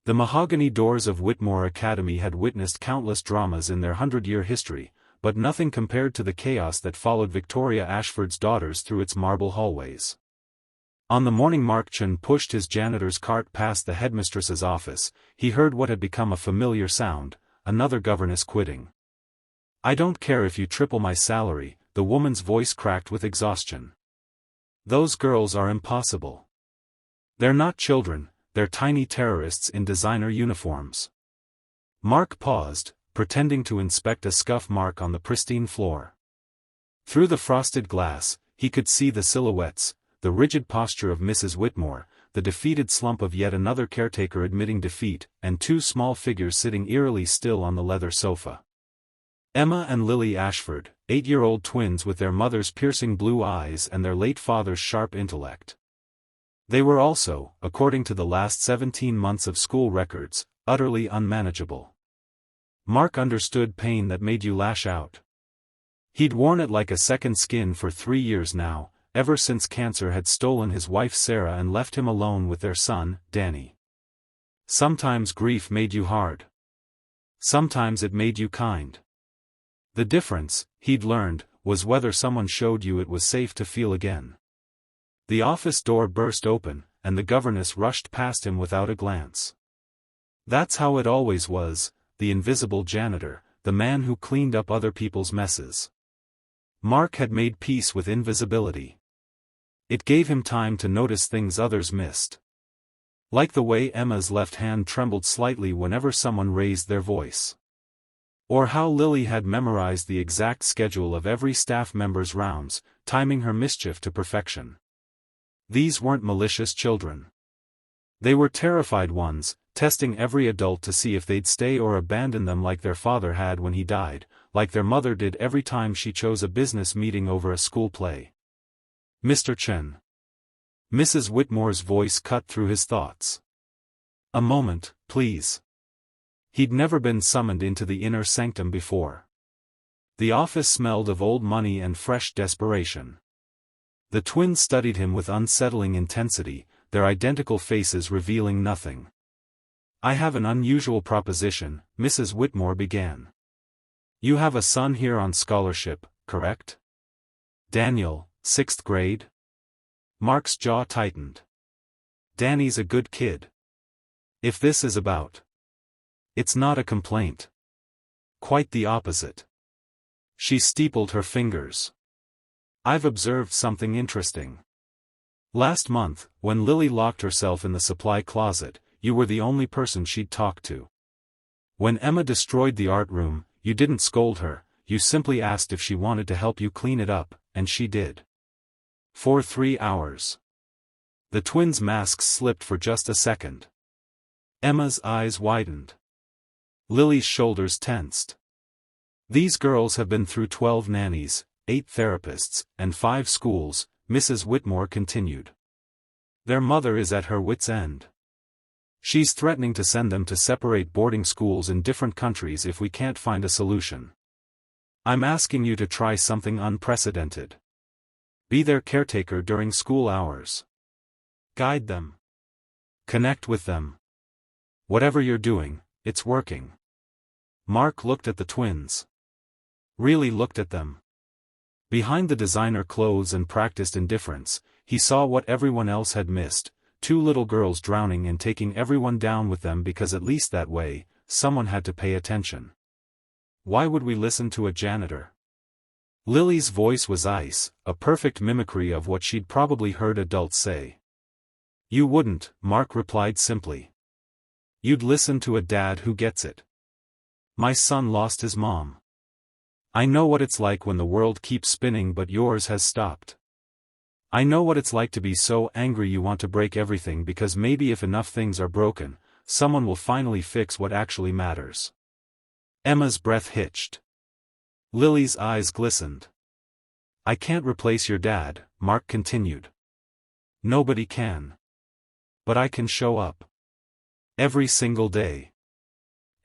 The mahogany doors of Whitmore Academy had witnessed countless dramas in their 100-year history, but nothing compared to the chaos that followed Victoria Ashford's daughters through its marble hallways. On the morning Mark Chen pushed his janitor's cart past the headmistress's office, he heard what had become a familiar sound: another governess quitting. "I don't care if you triple my salary," the woman's voice cracked with exhaustion. "Those girls are impossible. They're not children, they're tiny terrorists in designer uniforms." Mark paused, pretending to inspect a scuff mark on the pristine floor. Through the frosted glass, he could see the silhouettes, the rigid posture of Mrs. Whitmore, the defeated slump of yet another caretaker admitting defeat, and two small figures sitting eerily still on the leather sofa. Emma and Lily Ashford, 8-year-old twins with their mother's piercing blue eyes and their late father's sharp intellect. They were also, according to the last 17 months of school records, utterly unmanageable. Mark understood pain that made you lash out. He'd worn it like a second skin for 3 years now, ever since cancer had stolen his wife Sarah and left him alone with their son, Danny. Sometimes grief made you hard. Sometimes it made you kind. The difference, he'd learned, was whether someone showed you it was safe to feel again. The office door burst open, and the governess rushed past him without a glance. That's how it always was, the invisible janitor, the man who cleaned up other people's messes. Mark had made peace with invisibility. It gave him time to notice things others missed. Like the way Emma's left hand trembled slightly whenever someone raised their voice. Or how Lily had memorized the exact schedule of every staff member's rounds, timing her mischief to perfection. These weren't malicious children. They were terrified ones, testing every adult to see if they'd stay or abandon them like their father had when he died, like their mother did every time she chose a business meeting over a school play. "Mr. Chen." Mrs. Whitmore's voice cut through his thoughts. "A moment, please." He'd never been summoned into the inner sanctum before. The office smelled of old money and fresh desperation. The twins studied him with unsettling intensity, their identical faces revealing nothing. "I have an unusual proposition," Mrs. Whitmore began. "You have a son here on scholarship, correct? Daniel, 6th grade?" Mark's jaw tightened. "Danny's a good kid. If this is about..." "It's not a complaint. Quite the opposite." She steepled her fingers. "I've observed something interesting. Last month, when Lily locked herself in the supply closet, you were the only person she'd talk to. When Emma destroyed the art room, you didn't scold her, you simply asked if she wanted to help you clean it up, and she did. For 3 hours. The twins' masks slipped for just a second. Emma's eyes widened. Lily's shoulders tensed. "These girls have been through 12 nannies, 8 therapists, and 5 schools," Mrs. Whitmore continued. "Their mother is at her wit's end. She's threatening to send them to separate boarding schools in different countries if we can't find a solution. I'm asking you to try something unprecedented. Be their caretaker during school hours. Guide them. Connect with them. Whatever you're doing, it's working." Mark looked at the twins. Really looked at them. Behind the designer clothes and practiced indifference, he saw what everyone else had missed: 2 little girls drowning and taking everyone down with them because at least that way, someone had to pay attention. "Why would we listen to a janitor?" Lily's voice was ice, a perfect mimicry of what she'd probably heard adults say. "You wouldn't," Mark replied simply. "You'd listen to a dad who gets it. My son lost his mom. I know what it's like when the world keeps spinning but yours has stopped. I know what it's like to be so angry you want to break everything because maybe if enough things are broken, someone will finally fix what actually matters." Emma's breath hitched. Lily's eyes glistened. "I can't replace your dad," Mark continued. "Nobody can. But I can show up. Every single day.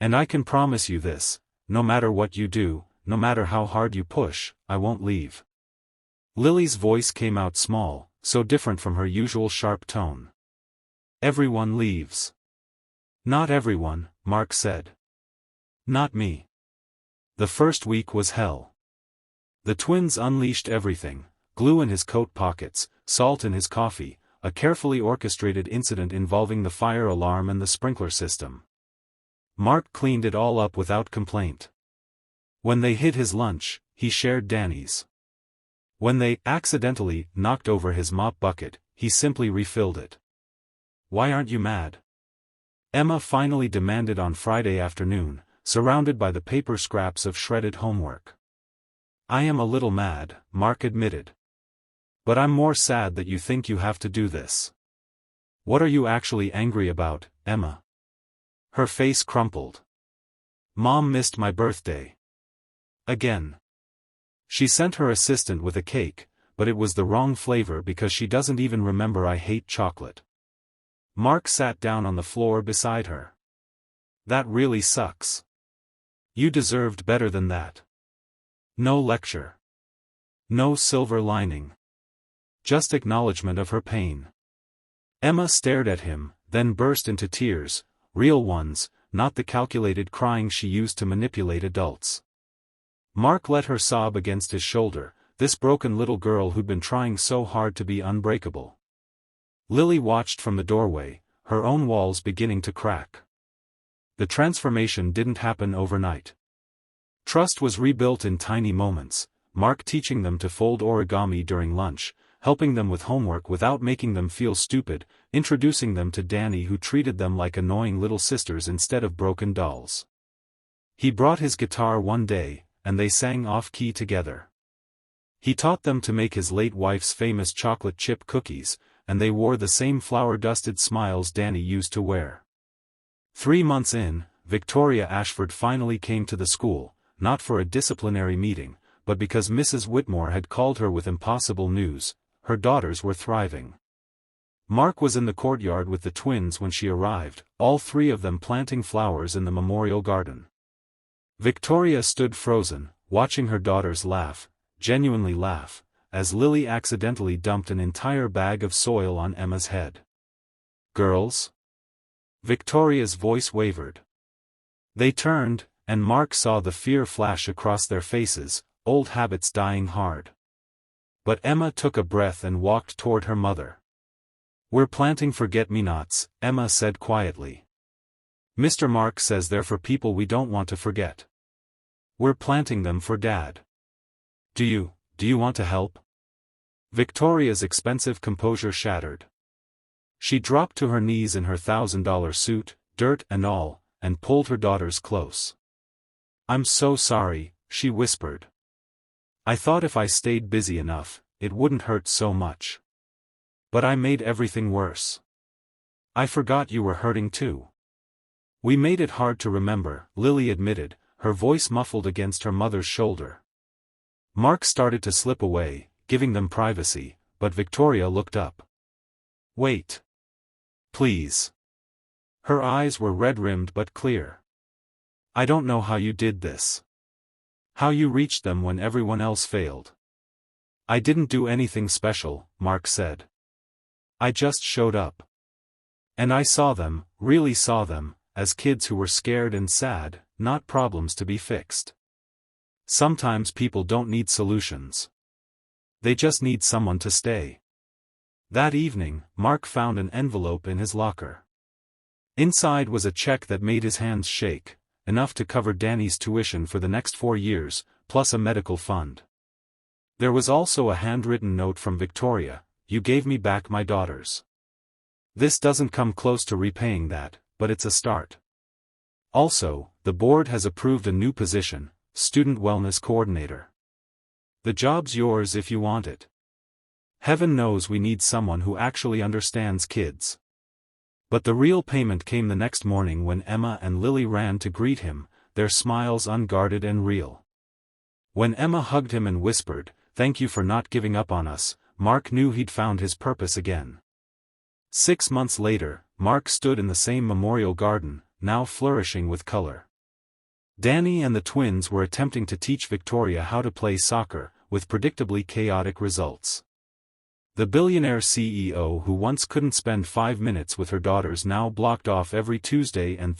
And I can promise you this, no matter what you do, no matter how hard you push, I won't leave." Lily's voice came out small, so different from her usual sharp tone. "Everyone leaves. Not everyone, Mark said. Not me. The first week was hell. The twins unleashed everything: glue in his coat pockets, salt in his coffee, a carefully orchestrated incident involving the fire alarm and the sprinkler system. Mark cleaned it all up without complaint. When they hid his lunch, he shared Danny's. When they accidentally knocked over his mop bucket, he simply refilled it. "Why aren't you mad?" Emma finally demanded on Friday afternoon, surrounded by the paper scraps of shredded homework. "I am a little mad," Mark admitted. "But I'm more sad that you think you have to do this." "What are you actually angry about, Emma?" Her face crumpled. "Mom missed my birthday. Again. She sent her assistant with a cake, but it was the wrong flavor because she doesn't even remember I hate chocolate." Mark sat down on the floor beside her. "That really sucks. You deserved better than that." No lecture. No silver lining. Just acknowledgement of her pain. Emma stared at him, then burst into tears, real ones, not the calculated crying she used to manipulate adults. Mark let her sob against his shoulder, this broken little girl who'd been trying so hard to be unbreakable. Lily watched from the doorway, her own walls beginning to crack. The transformation didn't happen overnight. Trust was rebuilt in tiny moments, Mark teaching them to fold origami during lunch, helping them with homework without making them feel stupid, introducing them to Danny who treated them like annoying little sisters instead of broken dolls. He brought his guitar one day, and they sang off-key together. He taught them to make his late wife's famous chocolate chip cookies, and they wore the same flour-dusted smiles Danny used to wear. 3 months in, Victoria Ashford finally came to the school, not for a disciplinary meeting, but because Mrs. Whitmore had called her with impossible news: her daughters were thriving. Mark was in the courtyard with the twins when she arrived, all 3 of them planting flowers in the memorial garden. Victoria stood frozen, watching her daughters laugh, genuinely laugh, as Lily accidentally dumped an entire bag of soil on Emma's head. "Girls?" Victoria's voice wavered. They turned, and Mark saw the fear flash across their faces, old habits dying hard. But Emma took a breath and walked toward her mother. "We're planting forget-me-nots," Emma said quietly. "Mr. Mark says they're for people we don't want to forget. We're planting them for Dad. Do you want to help?" Victoria's expensive composure shattered. She dropped to her knees in her $1,000 suit, dirt and all, and pulled her daughters close. "I'm so sorry," she whispered. "I thought if I stayed busy enough, it wouldn't hurt so much. But I made everything worse. I forgot you were hurting too." "We made it hard to remember," Lily admitted, her voice muffled against her mother's shoulder. Mark started to slip away, giving them privacy, but Victoria looked up. "Wait. Please." Her eyes were red-rimmed but clear. "I don't know how you did this. How you reached them when everyone else failed." "I didn't do anything special," Mark said. "I just showed up. And I saw them, really saw them, as kids who were scared and sad, not problems to be fixed. Sometimes people don't need solutions. They just need someone to stay." That evening, Mark found an envelope in his locker. Inside was a check that made his hands shake, enough to cover Danny's tuition for the next 4 years, plus a medical fund. There was also a handwritten note from Victoria: "You gave me back my daughters. This doesn't come close to repaying that, but it's a start. Also, the board has approved a new position, Student Wellness Coordinator. The job's yours if you want it. Heaven knows we need someone who actually understands kids." But the real payment came the next morning when Emma and Lily ran to greet him, their smiles unguarded and real. When Emma hugged him and whispered, "Thank you for not giving up on us," Mark knew he'd found his purpose again. 6 months later, Mark stood in the same memorial garden, now flourishing with color. Danny and the twins were attempting to teach Victoria how to play soccer, with predictably chaotic results. The billionaire CEO who once couldn't spend 5 minutes with her daughters now blocked off every Tuesday and